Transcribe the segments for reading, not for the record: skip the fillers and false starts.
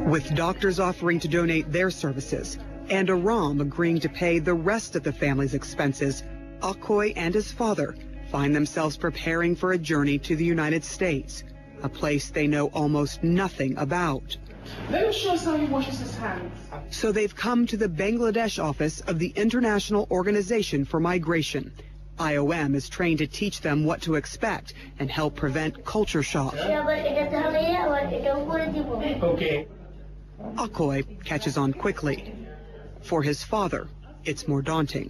With doctors offering to donate their services and Aram agreeing to pay the rest of the family's expenses, Akoy and his father find themselves preparing for a journey to the United States, a place they know almost nothing about. Let me show us how he washes his hands. So they've come to the Bangladesh office of the International Organization for Migration. IOM is trained to teach them what to expect and help prevent culture shock. Okay. Akoy catches on quickly. For his father, it's more daunting.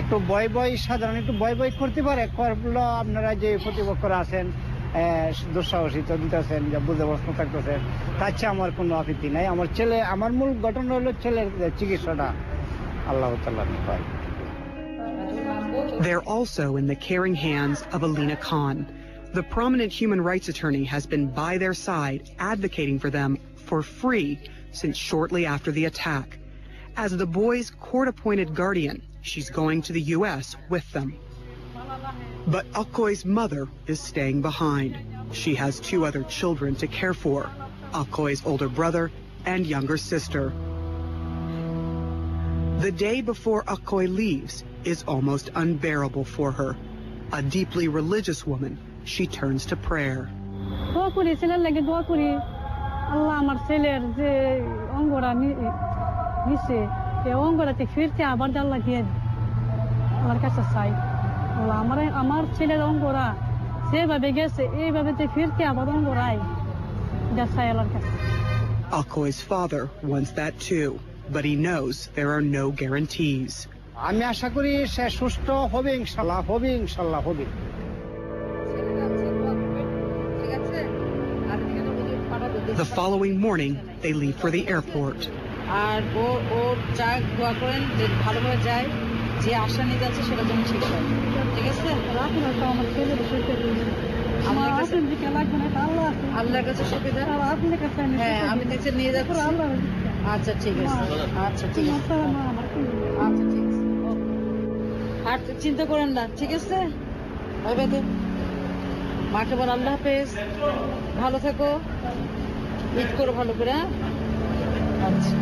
একটু ভয় ভয় সাধারণ একটু ভয় ভয় করতে পারে করলো আপনারা যে প্রতিপক্ষরা আছেন দুঃসাহসিত দিতেছেন যা বুঝে প্রশ্ন থাকতেছেন তাচ্ছে আমার কোনো আপত্তি নাই আমার ছেলে আমার মূল ঘটনা হলো ছেলের চিকিৎসাটা আল্লাহ তাআলা পায় They're also in the caring hands of Alina Khan. The prominent human rights attorney has been by their side advocating for them for free since shortly after the attack. As the boys' court-appointed guardian, she's going to the U.S. with them. But Akoy's mother is staying behind. She has 2 other children to care for, Akoy's older brother and younger sister. The day before Akoy leaves is almost unbearable for her. A deeply religious woman, she turns to prayer. Akoy's father wants that too, but he knows there are no guarantees. আমি আশা করি সে সুস্থ হবে ইনশাআল্লাহ হবে The following morning, they leave for the airport. আর ওর যা দোয়া করেন যে ভালোভাবে যায় যে আশা নিয়ে যাচ্ছে সেটা যেন ঠিক হয় ঠিক আছে আল্লাহর কাছে সুবিধা হ্যাঁ আমি দেখছি নিয়ে যাচ্ছি আচ্ছা ঠিক আছে আচ্ছা ঠিক আছে আচ্ছা ঠিক আছে আর চিন্তা করেন না ঠিক আছে ভাই তো মাকে বল আল্লাহ হাফেজ ভালো থেকো ঈদ করো ভালো করে আচ্ছা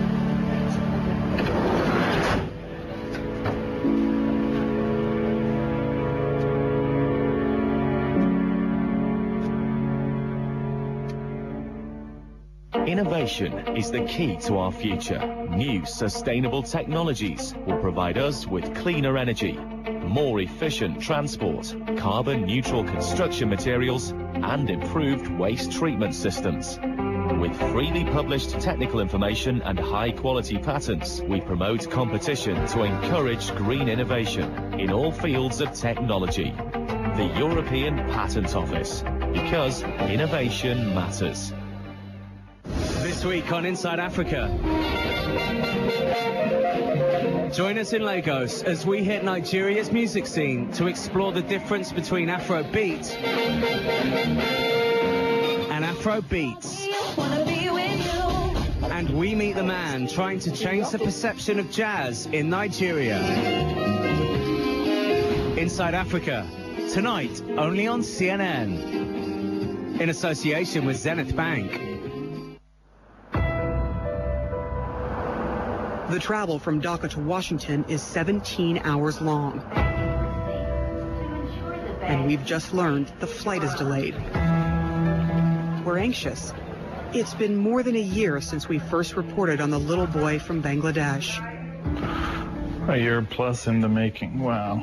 Innovation is the key to our future. New sustainable technologies will provide us with cleaner energy, more efficient transport, carbon-neutral construction materials, and improved waste treatment systems. With freely published technical information and high-quality patents, we promote competition to encourage green innovation in all fields of technology. The European Patent Office, because innovation matters. This week on Inside Africa, join us in Lagos as we hit Nigeria's music scene to explore the difference between Afrobeat and Afrobeats. And we meet the man trying to change the perception of jazz in Nigeria. Inside Africa, tonight only on CNN, in association with Zenith Bank. The travel from Dhaka to Washington is 17 hours long. And we've just learned the flight is delayed. We're anxious. It's been more than a year since we first reported on the little boy from Bangladesh. A year plus in the making, wow.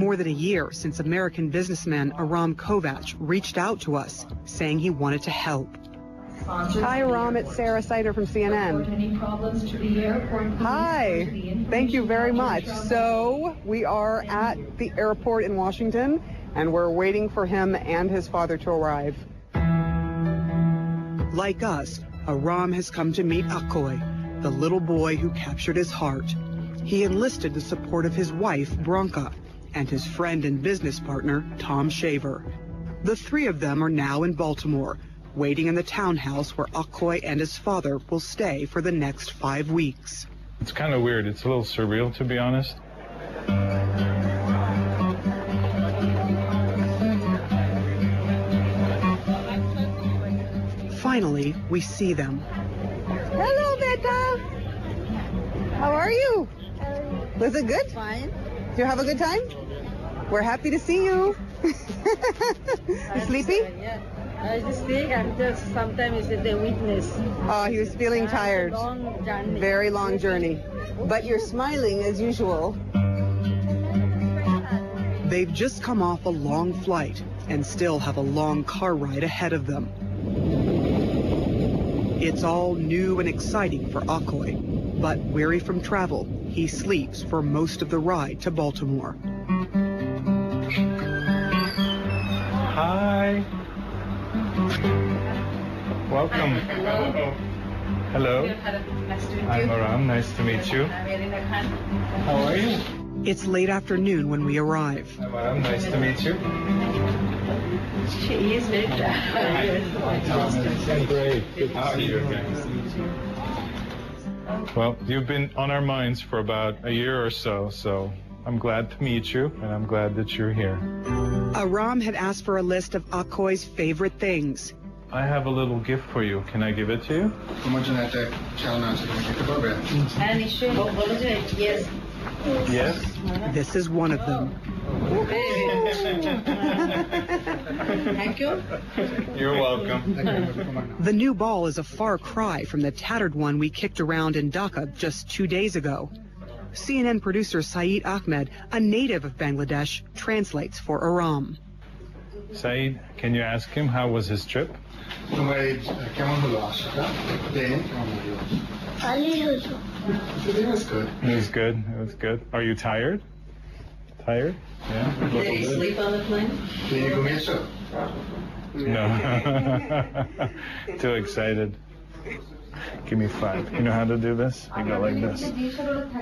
More than a year since American businessman Aram Kovach reached out to us saying he wanted to help. Hi, Aram. It's Sarah Sider from CNN. Hi. Thank you very much. So we are at the airport in Washington, and we're waiting for him and his father to arrive. Like us, Aram has come to meet Akoy, the little boy who captured his heart. He enlisted the support of his wife, Bronca, and his friend and business partner, Tom Shaver. The 3 of them are now in Baltimore, waiting in the townhouse where Akoy and his father will stay for the next 5 weeks. It's kind of weird. It's a little surreal, to be honest. finally we see them. Hello, Beta. How are you? Was it good? Fine. Did you have a good time? We're happy to see you. You sleepy? Yeah. I just think I'm just sometimes it's the weakness. Oh, he was feeling tired. Long journey. Very long journey. But you're smiling as usual. They've just come off a long flight and still have a long car ride ahead of them. It's all new and exciting for Akoy, but weary from travel, he sleeps for most of the ride to Baltimore. Hi. Welcome. Hello. I'm Aram. Nice to meet you. How are you? It's late afternoon when we arrive. I'm Aram. Nice to meet you. She is very Great. Good to see you again. Well, you've been on our minds for about a year or so, so I'm glad to meet you, and I'm glad that you're here. Aram had asked for a list of Akoy's favorite things. I have a little gift for you. Can I give it to you? Yes. Yes. This is one of them. Thank you. You're welcome. The new ball is a far cry from the tattered one we kicked around in Dhaka just 2 days ago. CNN producer Saeed Ahmed, a native of Bangladesh, translates for Aram. Saeed, can you ask him how was his trip? It was good. It was good. It was good. Are you tired? Tired? Yeah. Did you sleep on the plane? No. Too excited. Give me 5. You know how to do this? You go like this.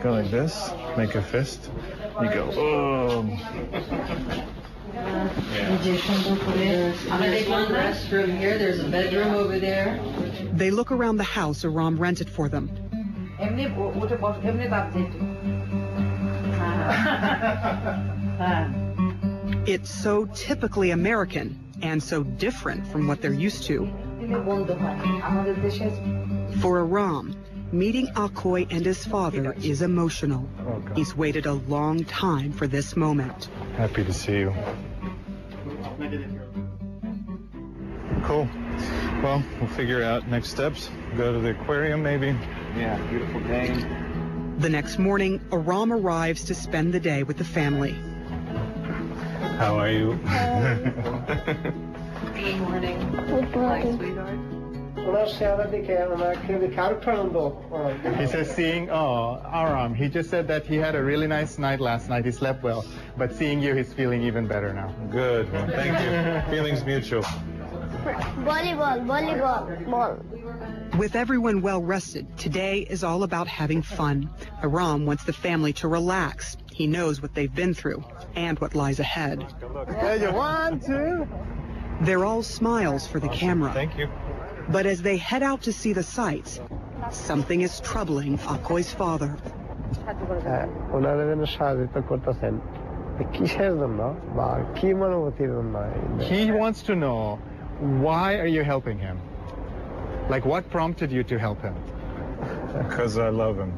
Go like this. Make a fist. You go, oh. There's one restroom here. There's a bedroom over there. They look around the house Aram rented for them. It's so typically American and so different from what they're used to. For Aram, meeting Akoy and his father is emotional. He's waited a long time for this moment. Happy to see you. Cool. Well, we'll figure out next steps. Go to the aquarium, maybe. Yeah, beautiful day. The next morning, Aram arrives to spend the day with the family. How are you? Good morning. He says seeing, Aram, he just said that he had a really nice night last night. He slept well. But seeing you, he's feeling even better now. Good. Well, thank you. Feelings mutual. Volleyball. With everyone well rested, today is all about having fun. Aram wants the family to relax. He knows what they've been through and what lies ahead. One, two. They're all smiles for the camera. Thank you. But as they head out to see the sights, something is troubling Akoy's father. He wants to know, why are you helping him? Like, what prompted you to help him? Because I love him.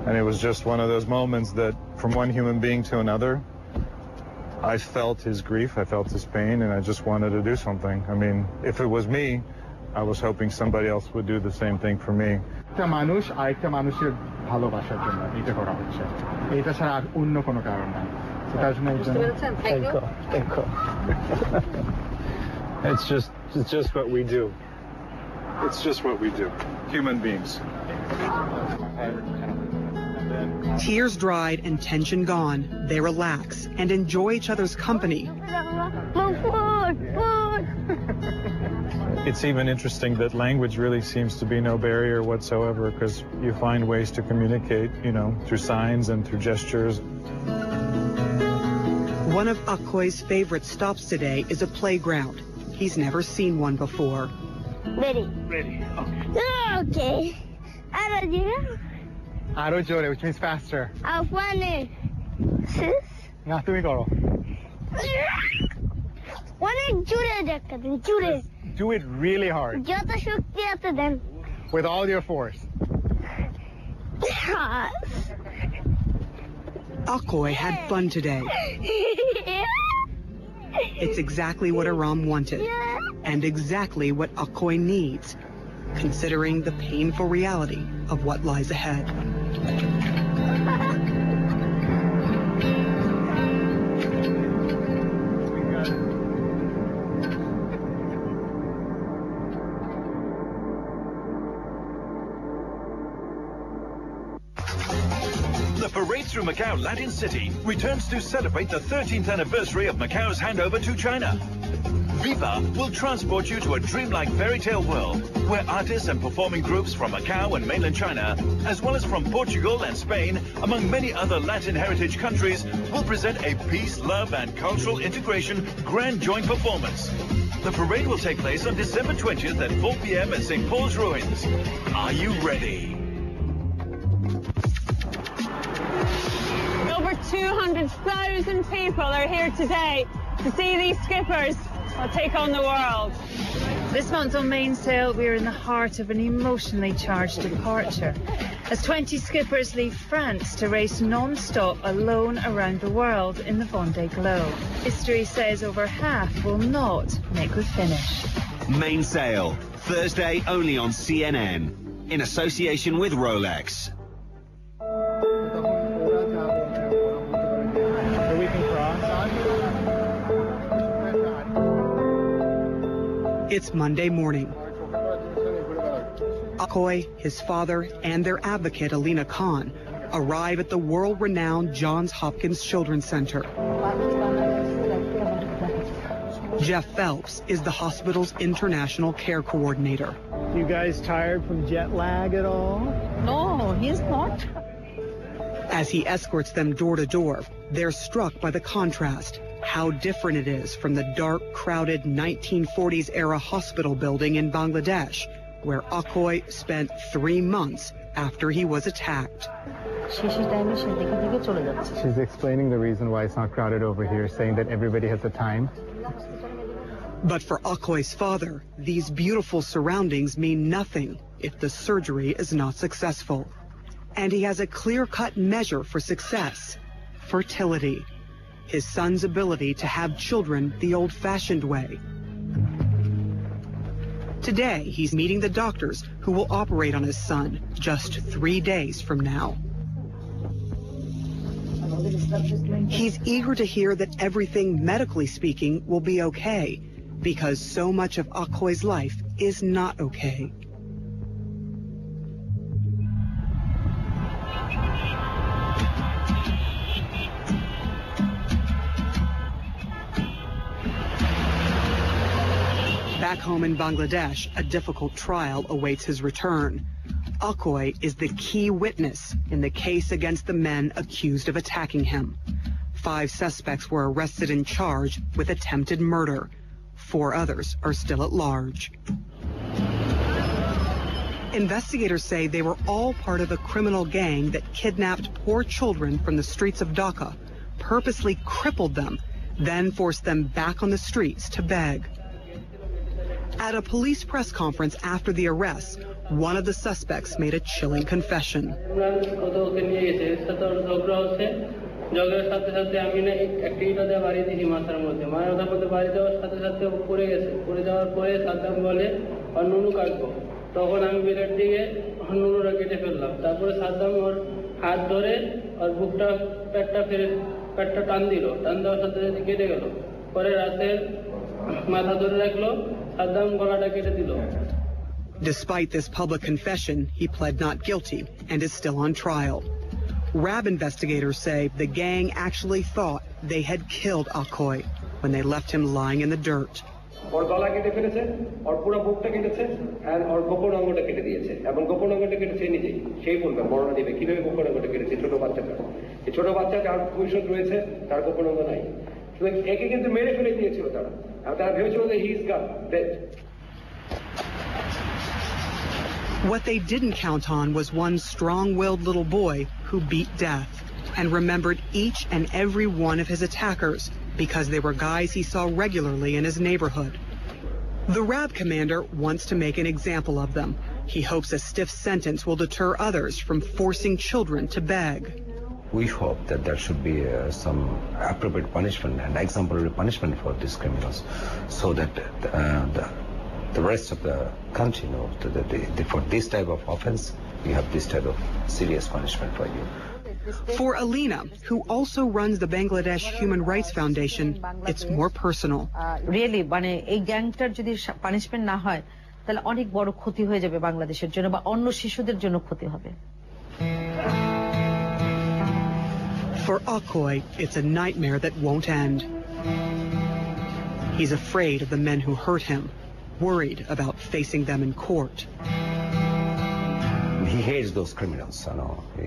And it was just one of those moments that from one human being to another, I felt his grief, I felt his pain, and I just wanted to do something. I mean, if it was me, I was hoping somebody else would do the same thing for me. It's just what we do. It's just what we do. Human beings. Tears dried and tension gone, they relax and enjoy each other's company. It's even interesting that language really seems to be no barrier whatsoever, because you find ways to communicate, through signs and through gestures. One of Akoy's favorite stops today is a playground. He's never seen one before. Ready. Okay. Aro jore, which means faster. Funny. Na tumi koro. One jure. do it really hard. যত শক্তি আছে দেন। With all your force. Akoy had fun today. It's exactly what Aram wanted, and exactly what Akoy needs, considering the painful reality of what lies ahead. The parade through Macau Latin City returns to celebrate the 13th anniversary of Macau's handover to China. Viva will transport you to a dreamlike fairy tale world where artists and performing groups from Macau and mainland China, as well as from Portugal and Spain, among many other Latin heritage countries, will present a peace, love and cultural integration grand joint performance. The parade will take place on December 20th at 4 p.m. at St. Paul's Ruins. Are you ready? Over 200,000 people are here today to see these skippers take on the world. This month on Mainsail, we're in the heart of an emotionally charged departure, as 20 skippers leave France to race non-stop alone around the world in the Vendée Globe. History says over half will not make the finish. Mainsail, Thursday only on CNN, in association with Rolex. It's Monday morning. Akoy, his father, and their advocate, Alina Khan, arrive at the world-renowned Johns Hopkins Children's Center. Jeff Phelps is the hospital's international care coordinator. You guys tired from jet lag at all? No, he's not. As he escorts them door to door, they're struck by the contrast. How different it is from the dark, crowded 1940s-era hospital building in Bangladesh, where Akoy spent 3 months after he was attacked. She's explaining the reason why it's not crowded over here, saying that everybody has the time. But for Akoy's father, these beautiful surroundings mean nothing if the surgery is not successful. And he has a clear-cut measure for success: fertility. His son's ability to have children the old-fashioned way. Today, he's meeting the doctors who will operate on his son just 3 days from now. He's eager to hear that everything, medically speaking, will be okay, because so much of Akoy's life is not okay. Back home in Bangladesh, a difficult trial awaits his return. Akoy is the key witness in the case against the men accused of attacking him. 5 suspects were arrested and charged with attempted murder. 4 others are still at large. Investigators say they were all part of a criminal gang that kidnapped poor children from the streets of Dhaka, purposely crippled them, then forced them back on the streets to beg. At a police press conference after the arrest, one of the suspects made a chilling confession. Despite this public confession, he pled not guilty and is still on trial. RAB investigators say the gang actually thought they had killed Akoy when they left him lying in the dirt. ওর গলা কেটে ফেলেছে, ওর পুরো বুকটা কেটেছে, আর ওর গোপন অঙ্গটা কেটে দিয়েছে। এবং গোপন অঙ্গটা কেটেছে নিজেই, সেই বলবে, বর্ণনা দিবে কিভাবে গোপন অঙ্গটা কেটেছে ছোট বাচ্চাটা। এই ছোট বাচ্চা যার ভবিষ্যৎ রয়েছে, তার গোপন অঙ্গ নাই। একে কিন্তু মেরে ফেলে দিয়েছিল তারা, আর তারা ভেবেছিল যে he is goat dead. What they didn't count on was one strong-willed little boy who beat death and remembered each and every one of his attackers because they were guys he saw regularly in his neighborhood. The RAB commander wants to make an example of them. He hopes a stiff sentence will deter others from forcing children to beg. We hope that there should be some appropriate punishment and exemplary punishment for these criminals, so that the rest of the country knows that for this type of offense, we have this type of serious punishment for you. For Alina, who also runs the Bangladesh Human Rights Foundation, it's more personal. Really, মানে এই গ্যাংটার যদি punishment না হয় তাহলে অনেক বড় ক্ষতি হয়ে যাবে বাংলাদেশের জন্য বা অন্য শিশুদের জন্য ক্ষতি হবে। For Akoy, it's a nightmare that won't end. He's afraid of the men who hurt him, worried about facing them in court. He hates those criminals.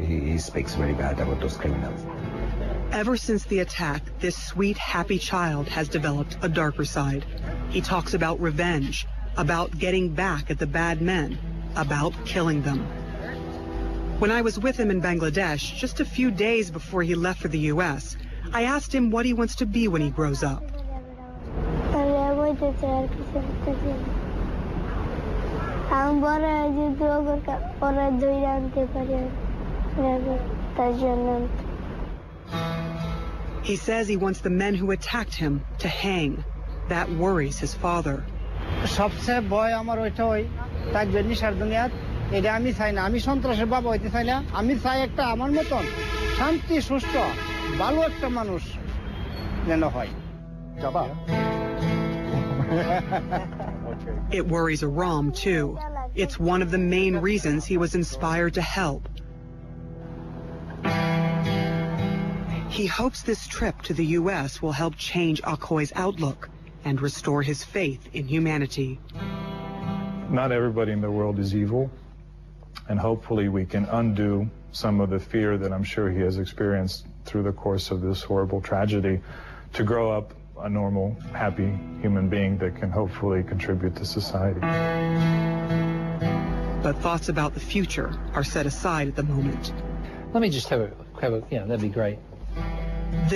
He speaks very bad about those criminals. Ever since the attack, this sweet, happy child has developed a darker side. He talks about revenge, about getting back at the bad men, about killing them. When I was with him in Bangladesh, just a few days before he left for the U.S., I asked him what he wants to be when he grows up. He says he wants the men who attacked him to hang. That worries his father. সবচেয়ে ভয় আমার ওইটাই তার জন্য সার দুনিয়াত এটা আমি চাই না, আমি সন্ত্রাসের বাবা হইতে চাই না, আমি চাই একটা আমার মতন শান্তি সুস্থ ভালো একটা মানুষ যেন হয়। It worries Aram too. It's one of the main reasons he was inspired to help. He hopes this trip to the U.S. will help change Akoy's outlook and restore his faith in humanity. Not everybody in the world is evil, and hopefully we can undo some of the fear that I'm sure he has experienced through the course of this horrible tragedy to grow up a normal, happy human being that can hopefully contribute to society. But thoughts about the future are set aside at the moment. Let me just have a that'd be great.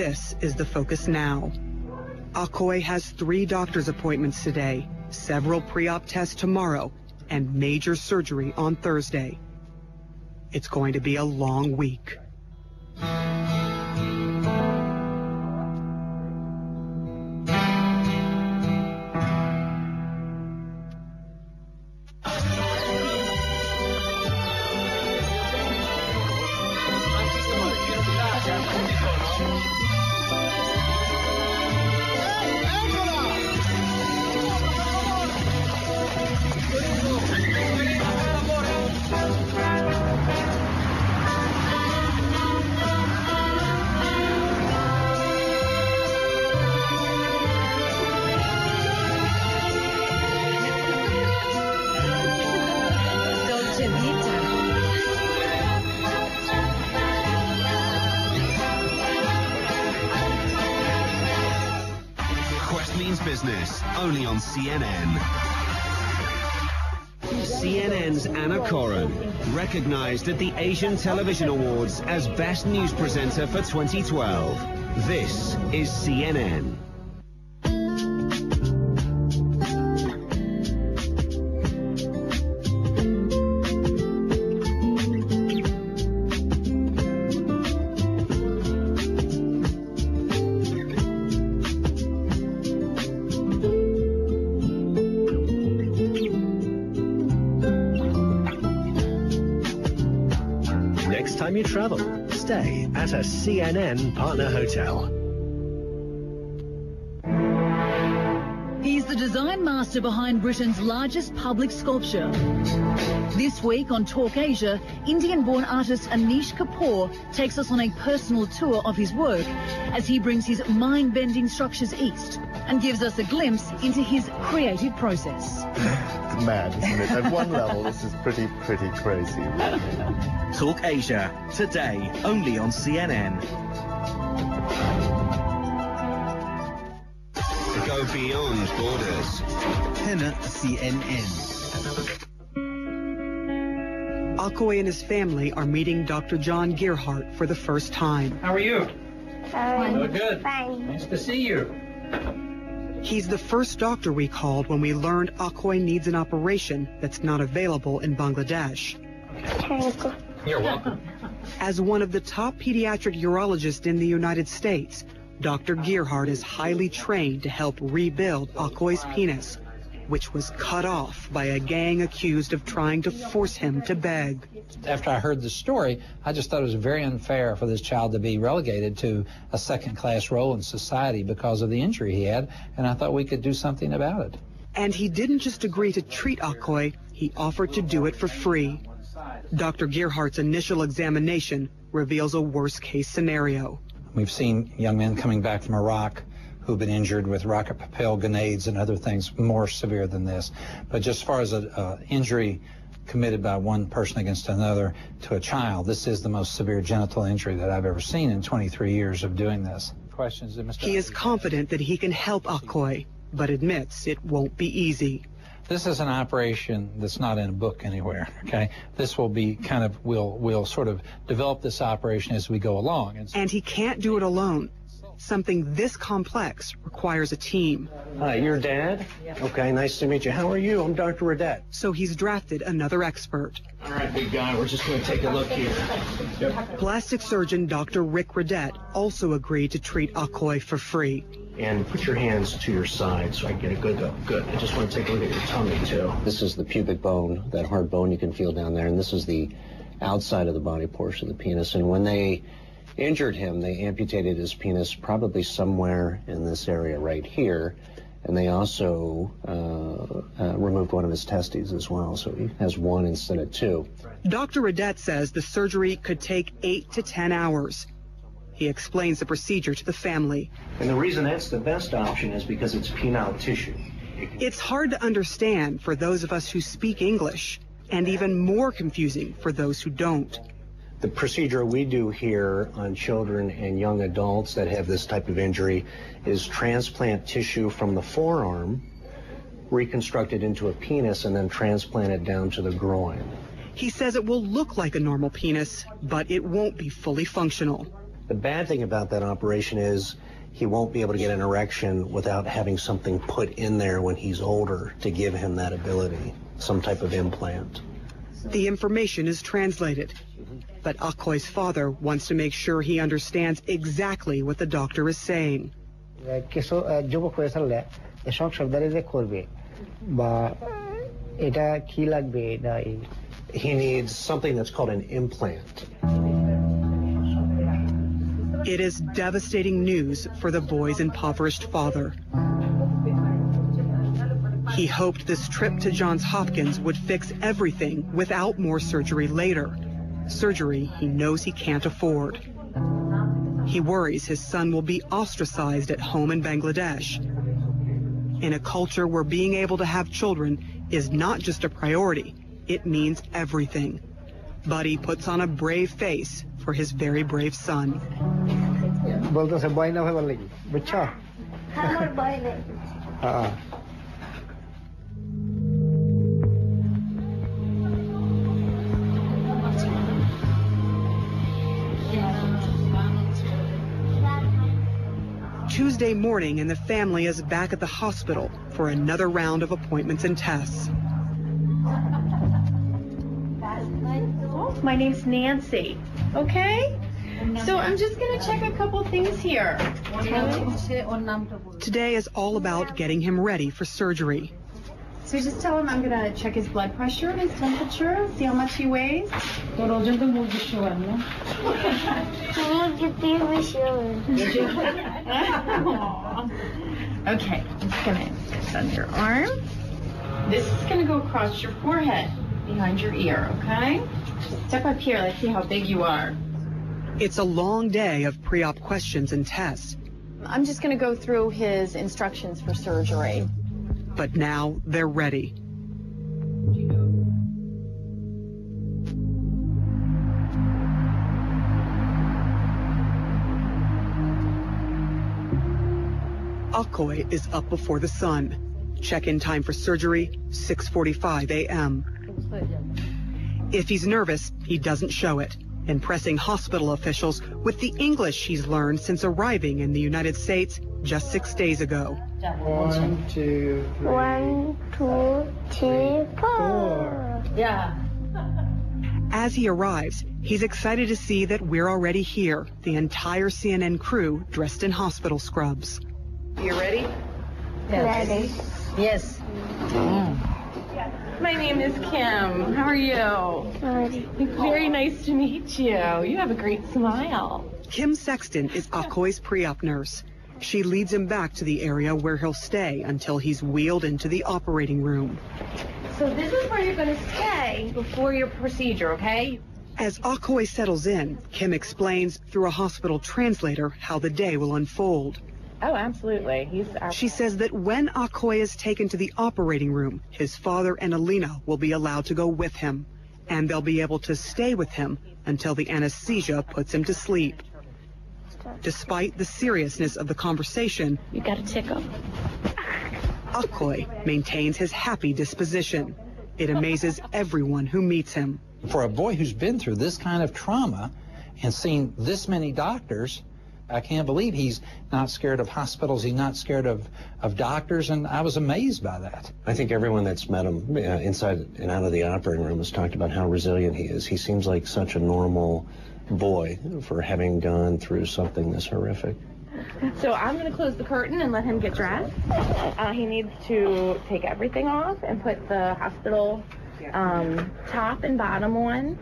This is the focus now. Akoy has 3 doctor's appointments today, several pre-op tests tomorrow, and major surgery on Thursday. It's going to be a long week. Business, only on CNN. CNN's Anna Coren, recognized at the Asian Television Awards as Best News Presenter for 2012. This is CNN. Time you travel, stay at a CNN partner hotel. He's the design master behind Britain's largest public sculpture. This week on Talk Asia, Indian-born artist Anish Kapoor takes us on a personal tour of his work as he brings his mind-bending structures east and gives us a glimpse into his creative process. It's mad, isn't it? At one level, this is pretty crazy. Talk Asia, today, only on CNN. Go beyond borders. Henna CNN. Akoy and his family are meeting Dr. John Gearhart for the first time. How are you? Fine. Oh, good. Fine. Nice to see you. He's the first doctor we called when we learned Akoy needs an operation that's not available in Bangladesh. You're welcome. As one of the top pediatric urologists in the United States, Dr. Gearhart is highly trained to help rebuild Akoy's penis, which was cut off by a gang accused of trying to force him to beg. After I heard the story, I just thought it was very unfair for this child to be relegated to a second-class role in society because of the injury he had, and I thought we could do something about it. And he didn't just agree to treat Akoy, he offered to do it for free. Dr. Gearhart's initial examination reveals a worst-case scenario. We've seen young men coming back from Iraq who've been injured with rocket-propelled grenades and other things more severe than this. But just as far as an injury committed by one person against another to a child, this is the most severe genital injury that I've ever seen in 23 years of doing this. Questions, Mr. He is confident that he can help Akoy, but admits it won't be easy. This is an operation that's not in a book anywhere, okay? This will be kind of, we'll sort of develop this operation as we go along. And he can't do it alone. Something this complex requires a team. Hi, your dad? Okay, nice to meet you. How are you? I'm Dr. Radet. So he's drafted another expert. All right, big guy, we're just going to take a look here. Yep. Plastic surgeon Dr. Rick Radet also agreed to treat Akoy for free. And put your hands to your side so I can get a good look. Good. I just want to take a look at your tummy, too. This is the pubic bone, that hard bone you can feel down there, and this is the outside of the body portion of the penis. And when they injured him, they amputated his penis probably somewhere in this area right here, and they also removed one of his testes as well, so he has one instead of two. Dr. Radet says the surgery could take 8 to 10 hours. He explains the procedure to the family. And the reason that's the best option is because it's penile tissue. It's hard to understand for those of us who speak English, and even more confusing for those who don't. The procedure we do here on children and young adults that have this type of injury is transplant tissue from the forearm, reconstruct it into a penis, and then transplant it down to the groin. He says it will look like a normal penis, but it won't be fully functional. The bad thing about that operation is he won't be able to get an erection without having something put in there when he's older to give him that ability, some type of implant. The information is translated, but Akoy's father wants to make sure he understands exactly what the doctor is saying. He needs something that's called an implant. It is devastating news for the boy's impoverished father. He hoped this trip to Johns Hopkins would fix everything without more surgery later. Surgery he knows he can't afford. He worries his son will be ostracized at home in Bangladesh. In a culture where being able to have children is not just a priority, it means everything. But he puts on a brave face for his very brave son. Tuesday morning, and the family is back at the hospital for another round of appointments and tests. My name's Nancy, okay? So I'm just going to check a couple things here. Today is all about getting him ready for surgery. So just tell him I'm going to check his blood pressure, his temperature, see how much he weighs. Okay, I'm just going to put this on your arm. This is going to go across your forehead, behind your ear, okay? Step up here, let's see how big you are. It's a long day of pre-op questions and tests. I'm just going to go through his instructions for surgery. But now they're ready. Akoy is up before the sun. Check-in time for surgery, 6:45 a.m. If he's nervous, he doesn't show it. impressing hospital officials with the English he's learned since arriving in the United States just 6 days ago. 1, 2, 3. 1, 2, 3, 4. Yeah. As he arrives, he's excited to see that we're already here, the entire CNN crew dressed in hospital scrubs. You ready? Ready. Yes. My name is Kim. How are you? Ready. Very nice to meet you. You have a great smile. Kim Sexton is Akoy's pre-op nurse. She leads him back to the area where he'll stay until he's wheeled into the operating room. So this is where you're going to stay before your procedure, okay? As Akoy settles in, Kim explains through a hospital translator how the day will unfold. Oh, absolutely. She says that when Akoy is taken to the operating room, his father and Alina will be allowed to go with him, and they'll be able to stay with him until the anesthesia puts him to sleep. Despite the seriousness of the conversation, You got a tickle? Akoy maintains his happy disposition. It amazes everyone who meets him. For a boy who's been through this kind of trauma and seen this many doctors, I can't believe he's not scared of hospitals. He's not scared of doctors, and I was amazed by that. I think everyone that's met him inside and out of the operating room has talked about how resilient he is. He seems like such a normal boy for having gone through something this horrific. So I'm going to close the curtain and let him get dressed. He needs to take everything off and put the hospital top and bottom on.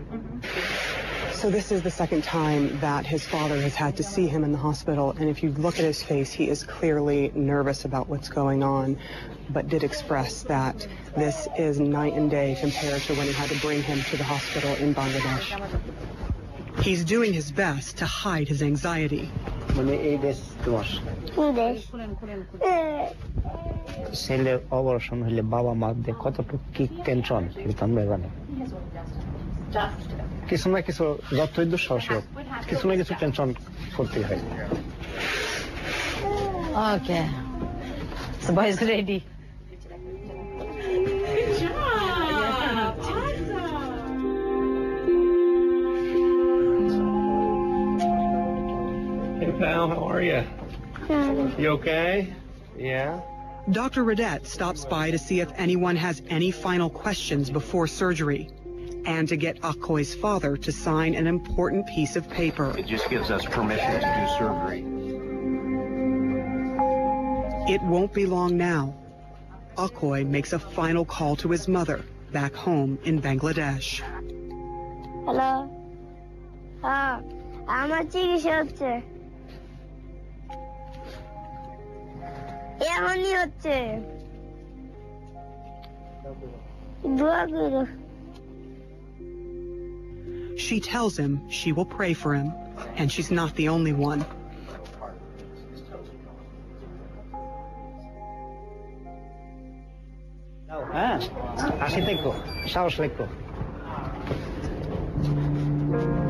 So this is the second time that his father has had to see him in the hospital, and if you look at his face, he is clearly nervous about what's going on, but did express that this is night and day compared to when he had to bring him to the hospital in Bangladesh. He's doing his best to hide his anxiety. ছেলে operation হলে বাবা মাদের কতটুকু কি tension এটা আমরা জানি কিছু না কিছু যতই দুঃসাহসী হোক কিছু না কিছু টেনশন করতেই হয় Okay. So boy's ready. Good job. Hey pal, how are you? You okay? Yeah? Dr. Radette stops by to see if anyone has any final questions before surgery, and to get Akoy's father to sign an important piece of paper. It just gives us permission to do surgery. It won't be long now. Akoy makes a final call to his mother back home in Bangladesh. Hello. আমার চিকিৎসা হচ্ছে এমনই হচ্ছে দোয়া করো She tells him she will pray for him, and she's not the only one. হ্যাঁ হাসি থেকো সাহস লাগবো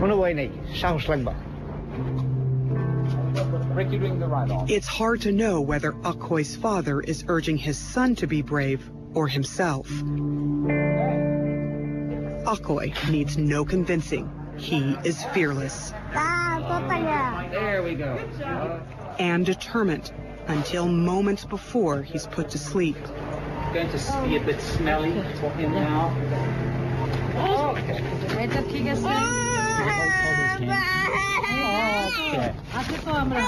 কোনো ভয় নেই সাহস লাগবা It's hard to know whether Akoy's father is urging his son to be brave or himself. Akoy needs no convincing. He is fearless. There we go. And determined until moments before he's put to sleep. Going to be a bit smelly for him now. Okay. এটা ঠিক আছে আজকে তো আমরা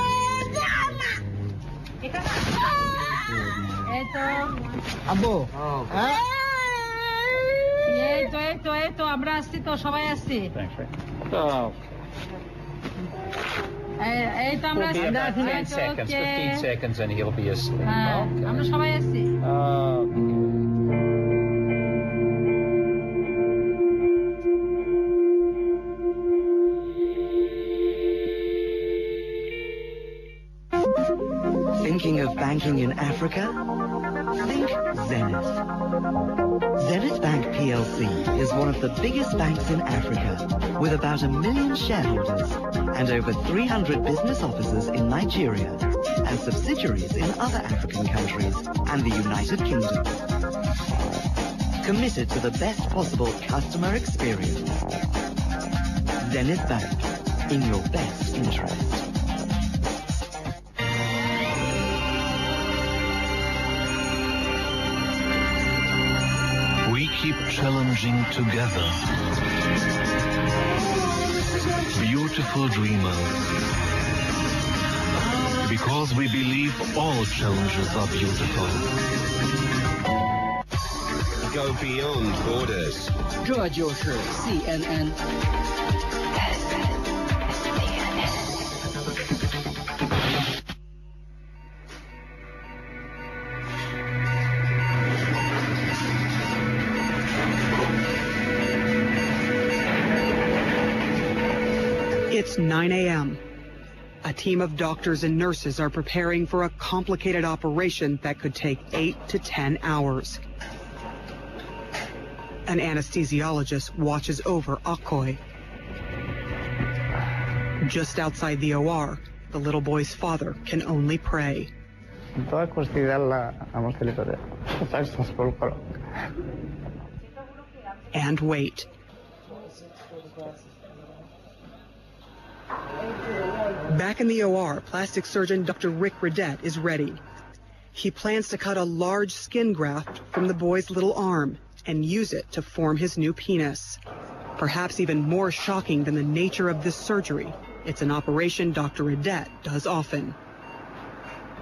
এই তো আব্বু হ্যাঁ এই তো আমরা আসছি তো সবাই আসছি এই তো আমরা 10 seconds, 15 seconds and he'll be asleep. আমরা সবাই আসছি Thinking of banking in Africa? Think Zenith. Zenith Bank PLC is one of the biggest banks in Africa, with about 1 million shareholders and over 300 business offices in Nigeria and subsidiaries in other African countries and the United Kingdom. Committed to the best possible customer experience. Zenith Bank, in your best interest. We keep challenging together. Beautiful dreamers. Because we believe all challenges are beautiful. Go beyond borders. 这就是 CNN。 It's 9 a.m. A team of doctors and nurses are preparing for a complicated operation that could take 8 to 10 hours. An anesthesiologist watches over Akoy. Just outside the OR, the little boy's father can only pray. And wait. Back in the OR, plastic surgeon Dr. Rick Redette is ready. He plans to cut a large skin graft from the boy's little arm and use it to form his new penis. Perhaps even more shocking than the nature of this surgery, it's an operation Dr. Redette does often.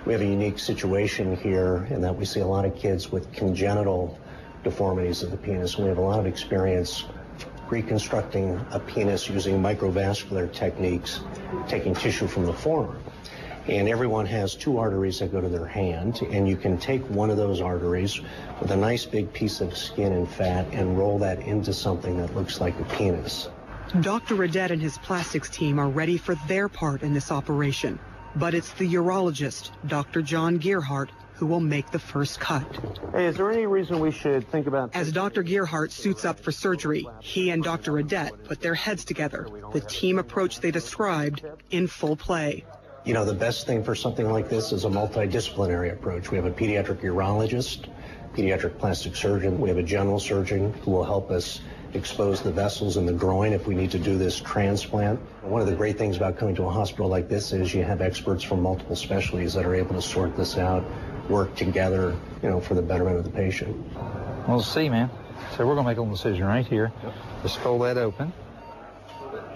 We have a unique situation here in that we see a lot of kids with congenital deformities of the penis. We have a lot of experience reconstructing a penis using microvascular techniques, taking tissue from the forearm. And everyone has two arteries that go to their hand, and you can take one of those arteries with a nice big piece of skin and fat and roll that into something that looks like a penis. Dr. Redette and his plastics team are ready for their part in this operation. But it's the urologist, Dr. John Gearhart, who will make the first cut. Hey, is there any reason we should think about... As Dr. Gearhart suits up for surgery, he and Dr. Redette put their heads together. The team approach they described in full play. You know, the best thing for something like this is a multidisciplinary approach. We have a pediatric urologist, pediatric plastic surgeon. We have a general surgeon who will help us expose the vessels in the groin if we need to do this transplant. One of the great things about coming to a hospital like this is you have experts from multiple specialties that are able to sort this out, work together, you know, for the betterment of the patient. Well, let's see, man. So we're going to make a little incision right here. Just fold that open.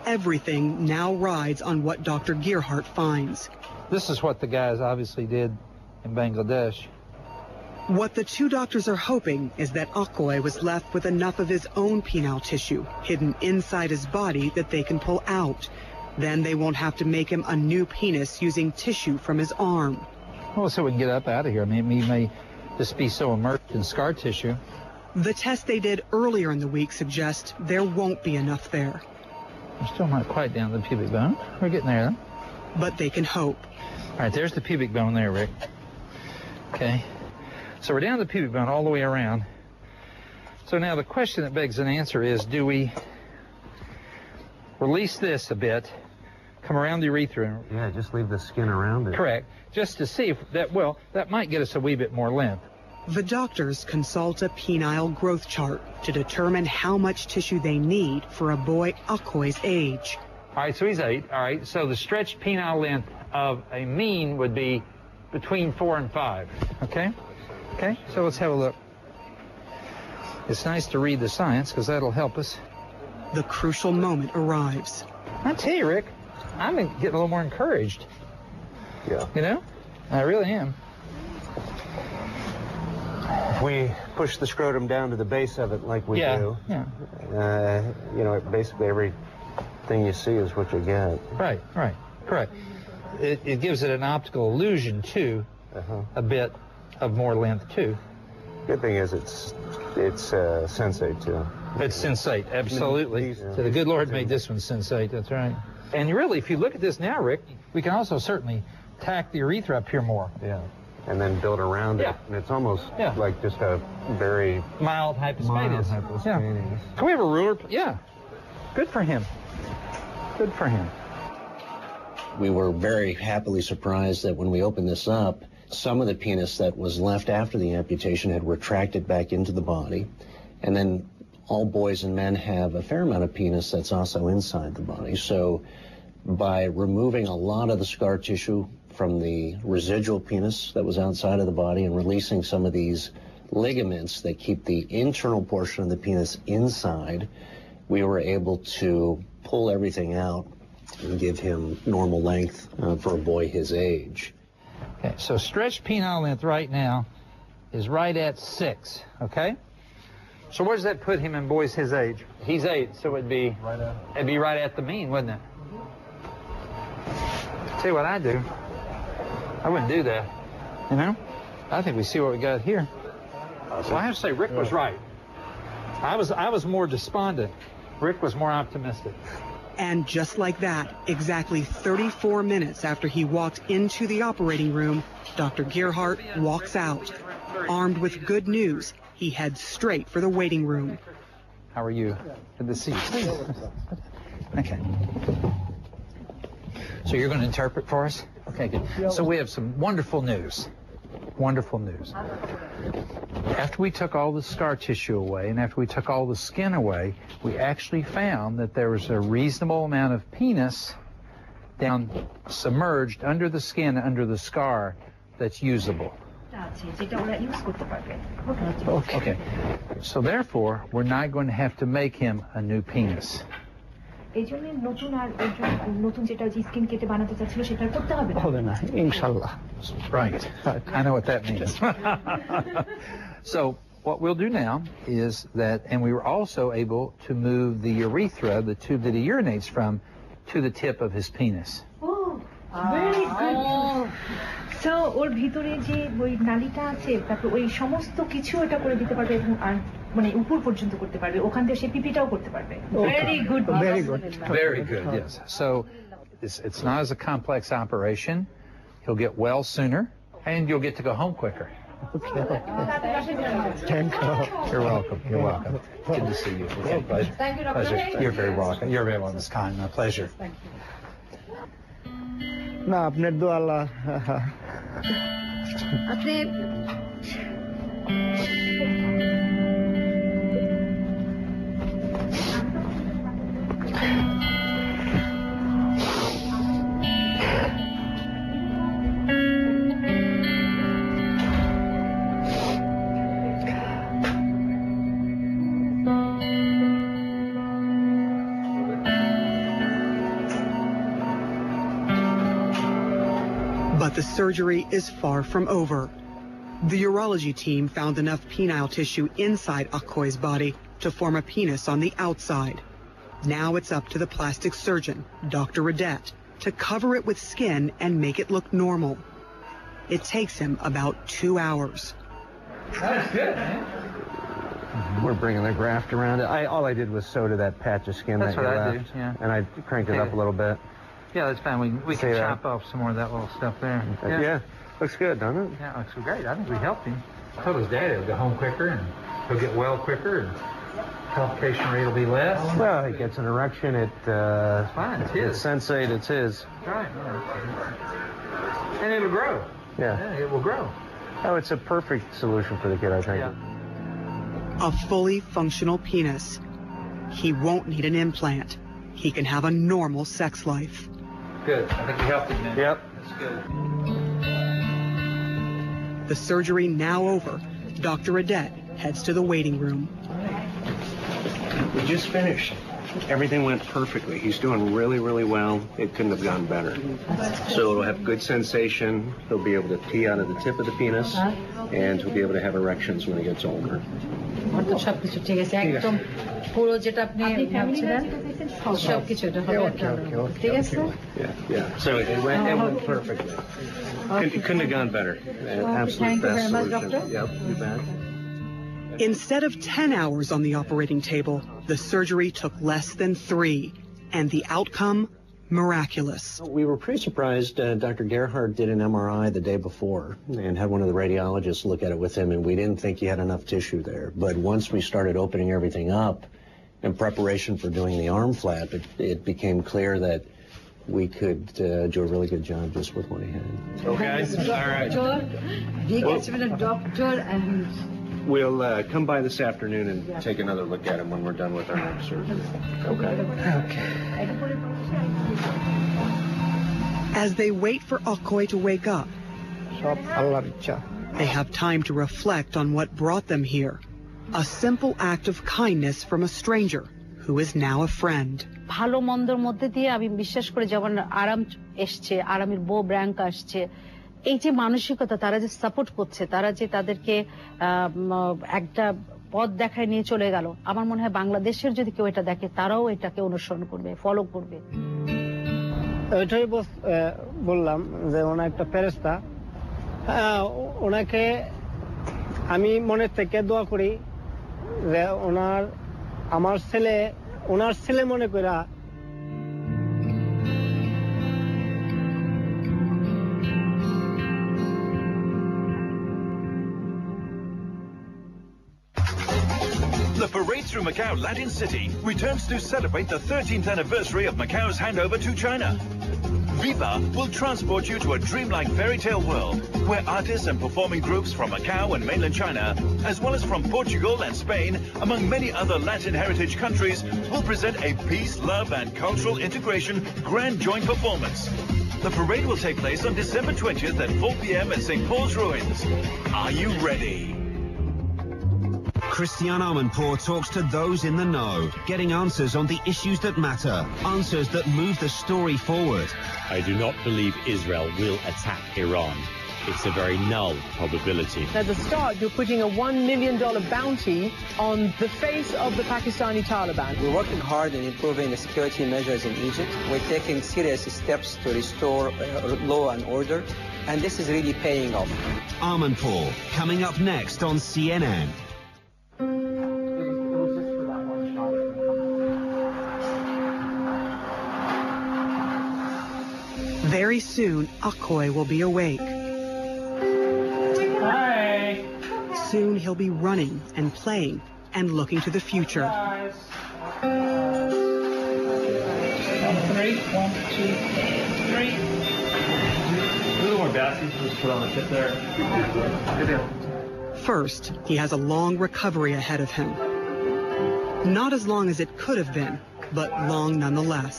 Everything now rides on what Dr. Gearhart finds. This is what the guys obviously did in Bangladesh. What the two doctors are hoping is that Akoy was left with enough of his own penile tissue hidden inside his body that they can pull out. Then they won't have to make him a new penis using tissue from his arm. Well, so we can get up out of here. I mean, he may just be so immersed in scar tissue. The test they did earlier in the week suggests there won't be enough there. We're still not quite down to the pubic bone. We're getting there, though. But they can hope. All right, there's the pubic bone there, Rick. Okay. So we're down to the pubic bone all the way around. So now the question that begs an answer is, do we release this a bit, come around the urethra? Yeah, just leave the skin around it. Correct. Just to see if that, well, that might get us a wee bit more length. The doctors consult a penile growth chart to determine how much tissue they need for a boy Akoy's age. All right, so he's 8. All right, so the stretched penile length of a mean would be between 4 and 5. Okay? Okay, so let's have a look. It's nice to read the science because that'll help us. The crucial moment arrives. I tell you, Rick, I'm getting a little more encouraged. Yeah. You know? I really am. If we push the scrotum down to the base of it like we do, yeah. You know, basically everything you see is what you get. Right, right, correct. It gives it an optical illusion, too, a bit of more length, too. Good thing is it's sensate, too. It's sensate, absolutely. So the good Lord made this one sensate, that's right. And really, if you look at this now, Rick, we can also certainly tack the urethra up here more. Yeah. And then build around it. And it's almost like just a very mild hypospatus. Yeah. Can we have a ruler? Yeah. Good for him. Good for him. We were very happily surprised that when we opened this up, some of the penis that was left after the amputation had retracted back into the body. And then all boys and men have a fair amount of penis that's also inside the body. So by removing a lot of the scar tissue from the residual penis that was outside of the body and releasing some of these ligaments that keep the internal portion of the penis inside, we were able to pull everything out and give him normal length for a boy his age. Okay, so stretched penile length right now is right at 6, okay? So where does that put him in boys his age? He's 8, so it'd be right at the mean, wouldn't it? Tell you what I do. I wouldn't do that, you know? I think we see what we got here. Well, I have to say Rick was right. I was more despondent. Rick was more optimistic. And just like that, exactly 34 minutes after he walked into the operating room, Dr. Gerhardt walks out. Armed with good news, he heads straight for the waiting room. How are you? Good to see you. Okay. So you're going to interpret for us? Okay, good. So we have some wonderful news. Wonderful news. After we took all the scar tissue away and after we took all the skin away, we actually found that there was a reasonable amount of penis down submerged under the skin, under the scar, that's usable. Okay. So therefore, we're not going to have to make him a new penis. Right. I know what that means. So what we'll do now is that, and we were also able to move the urethra, the tube that he urinates from, to the tip of his penis. Oh, very good. So ওর ভিতরে যে ওই নালীটা আছে তারপর ওই সমস্ত কিছু এটা করে দিতে পারবে এবং মানে উপর পর্যন্ত করতে পারবে ওখান থেকে সে পিপিটাও করতে পারবে very good Very good, yes. So it's not as a complex operation. He'll get well sooner and you'll get to go home quicker. Thank you. You're welcome. You're welcome. Good to see you. Pleasure. Thank you, Dr. Pleasure. You're very welcome. You're very welcome. It's kind. My pleasure. Thank you. না আপনার দোয়া আল্লাহ আপনি But the surgery is far from over. The urology team found enough penile tissue inside Akoy's body to form a penis on the outside. Now it's up to the plastic surgeon, Dr. Radette, to cover it with skin and make it look normal. It takes him about 2 hours. That's good, man. We're bringing the graft around it. All I did was sew to that patch of skin That's that you what I left, do, yeah. and I cranked it up a little bit. Yeah, that's fine. We can chop off some more of that little stuff there. Yeah. Looks good, doesn't it? Yeah, looks great. I think we helped him. I told his dad he'll go home quicker and he'll get well quicker and complication rate will be less. Well, he gets an erection. It's fine. It's his. It's sensate. It's his. That's right. Yeah. And it'll grow. Yeah. It will grow. Oh, it's a perfect solution for the kid, I think. A fully functional penis. He won't need an implant. He can have a normal sex life. Good. I think we helped him, man. Yep. That's good. The surgery now over, Dr. Radette heads to the waiting room. We just finished. Everything went perfectly. He's doing really, really well. It couldn't have gone better. So it'll have good sensation. He'll be able to pee out of the tip of the penis, and he'll be able to have erections when he gets older. সবকিছু ঠিক আছে একদম পুরো যেটা আপনি ভাবছিলেন সবকিছু এটা হবে ঠিক আছে Yeah. So it went perfectly. Couldn't have gone better. Absolute best solution. Yep, you bet. Instead of 10 hours on the operating table, the surgery took less than 3, and the outcome, miraculous. We were pretty surprised. Dr. Gerhardt did an MRI the day before and had one of the radiologists look at it with him, and we didn't think he had enough tissue there. But once we started opening everything up in preparation for doing the arm flap, it became clear that we could do a really good job just with what he had. Okay. All right. Doctor, and We'll come by this afternoon and take another look at him when we're done with our next surgery. Okay? Okay. As they wait for Akoy to wake up, they have time to reflect on what brought them here. A simple act of kindness from a stranger who is now a friend. ভালো মন্দর মধ্যে দিয়ে আমি বিশ্বাস করি যেমন আরাম এসছে, আরামের বউ ব্র্যাঙ্ক আসছে, এই যে মানসিকতা তারা যে সাপোর্ট করছে, তারা যে তাদেরকে একটা পথ দেখায় নিয়ে চলে গেল, আমার মনে হয় বাংলাদেশের যদি কেউ এটা দেখে তারাও এটাকে অনুসরণ করবে, ফলো করবে। ওইটাই বললাম যে ওনার একটা ফেরেশতা, ওনাকে আমি মনের থেকে দোয়া করি যে ওনার ছেলে মনে করা The parade through Macau Latin City returns to celebrate the 13th anniversary of Macau's handover to China. Viva will transport you to a dreamlike fairy tale world where artists and performing groups from Macau and mainland China, as well as from Portugal and Spain, among many other Latin heritage countries, will present a peace, love and cultural integration grand joint performance. The parade will take place on December 20th at 4 p.m. at St. Paul's Ruins. Are you ready? Christian Amanpour talks to those in the know, getting answers on the issues that matter, answers that move the story forward. I do not believe Israel will attack Iran. It's a very null probability. At the start, you're putting a $1 million bounty on the face of the Pakistani Taliban. We're working hard in improving the security measures in Egypt. We're taking serious steps to restore law and order, and this is really paying off. Amanpour, coming up next on CNN. Very soon, Akoy will be awake. Hi. Soon he'll be running and playing and looking to the future. Guys. 1, 3, 1, 2, 3. A little more baskets, just put on the tip there. Good deal. First, he has a long recovery ahead of him. Not as long as it could have been, but long nonetheless.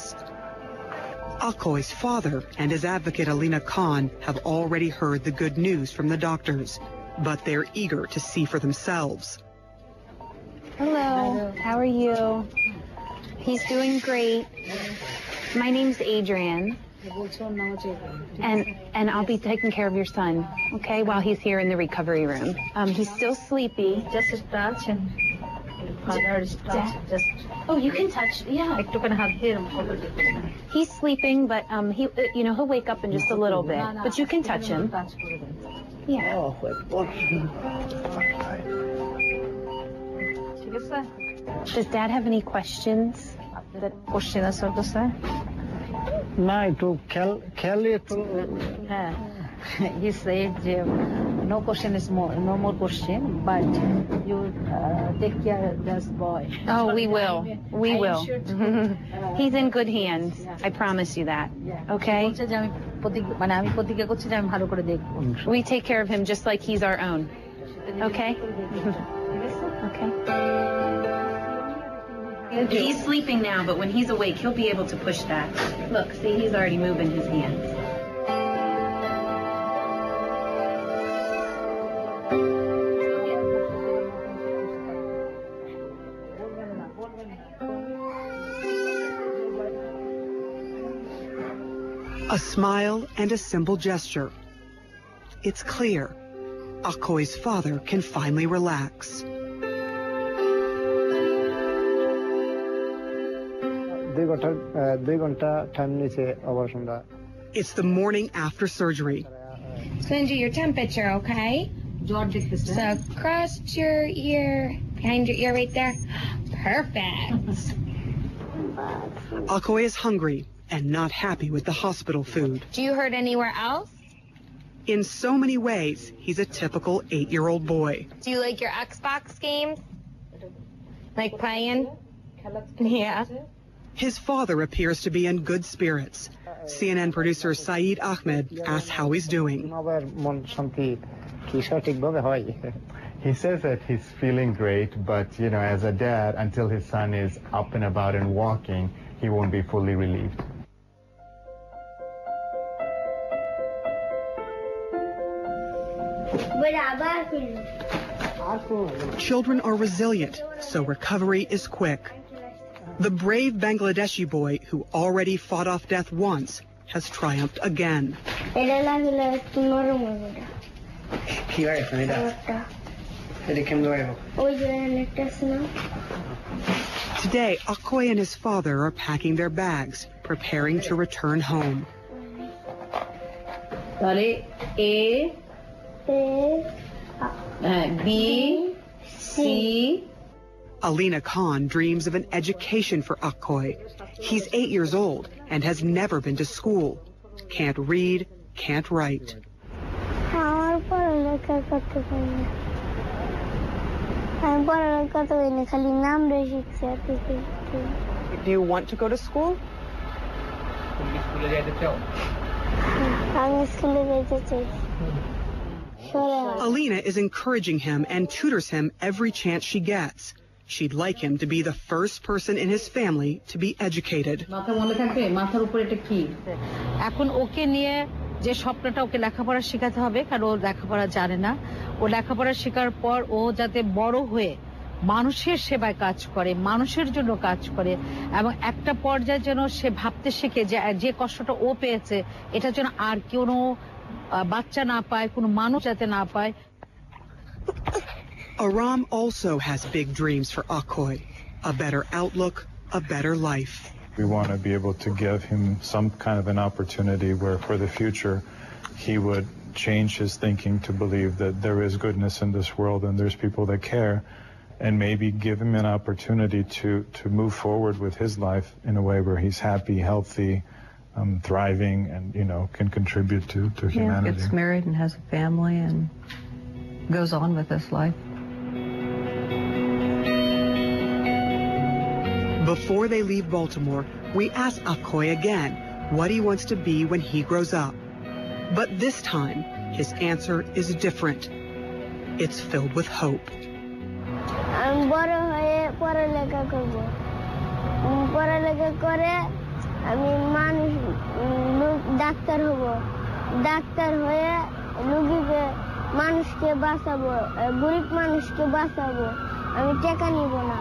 Akoy's father and his advocate Alina Khan have already heard the good news from the doctors, but they're eager to see for themselves. Hello, how are you? He's doing great. My name's Adrian. And I'll be taking care of your son, okay, while he's here in the recovery room. He's still sleepy. Just a touch and oh, you can touch, yeah. He's sleeping, but he'll wake up in just a little bit. But you can touch him. Yeah. Does Dad have any questions? না একটু খেয়ালি একটু He said no question is no more question, but you take care of this boy. Oh, we will. We will. Sure He's in good hands. I promise you that. Okay? We take care of him just like he's our own. Okay? Okay. He's sleeping now, but when he's awake, he'll be able to push that. Look, see, he's already moving his hands. A smile and a simple gesture. It's clear. Akoy's father can finally relax. It's the morning after surgery. It's going to do your temperature, okay? So cross your ear, behind your ear right there. Perfect. Akoy is hungry and not happy with the hospital food. Do you hurt anywhere else? In so many ways, he's a typical 8-year-old boy. Do you like your Xbox games? Like playing? Yeah. His father appears to be in good spirits. CNN producer Saeed Ahmed asks how he's doing. He says that he's feeling great, but, you know, as a dad, until his son is up and about and walking, he won't be fully relieved. Children are resilient, so recovery is quick. The brave Bangladeshi boy who already fought off death once has triumphed again. Today, Akkoy and his father are packing their bags, preparing to return home. A, B, C. Alina Khan dreams of an education for Akkoy. He's 8 years old and has never been to school. Can't read, can't write. Do you want to go to school? Alina is encouraging him and tutors him every chance she gets. She'd like him to be the first person in his family to be educated. এখন ওকে নিয়ে যে স্বপ্নটা ওকে লেখাপড়া শেখাতে হবে, কারণ ও লেখাপড়া জানে না। ও লেখাপড়া শেখার পর ও যাতে বড় হয়ে মানুষের সেবায় কাজ করে, মানুষের জন্য কাজ করে, এবং একটা পর্যায়ে যেন সে ভাবতে শেখে যে যে কষ্টটা ও পেয়েছে এটা যেন আর কোনো বাচ্চা না পায়, কোনো মানুষ যাতে না পায়। Aram also has big dreams for Akkoy, a better outlook, a better life. We want to be able to give him some kind of an opportunity where for the future he would change his thinking to believe that there is goodness in this world and there's people that care, and maybe give him an opportunity to move forward with his life in a way where he's happy, healthy, thriving, and, you know, can contribute to humanity. Gets married and has a family and goes on with his life. Before they leave Baltimore, we ask Akkoy again what he wants to be when he grows up. But this time, his answer is different. It's filled with hope. আমি বড় হয়ে পড়ালেখা করব। পড়ালেখা করে আমি doctor হব। Doctor হয়ে রোগীকে মানুষকে বাঁচাবো, গরিব মানুষকে বাঁচাবো। আমি টাকা নিব না।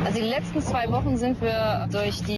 Also die letzten 2 Wochen sind wir durch die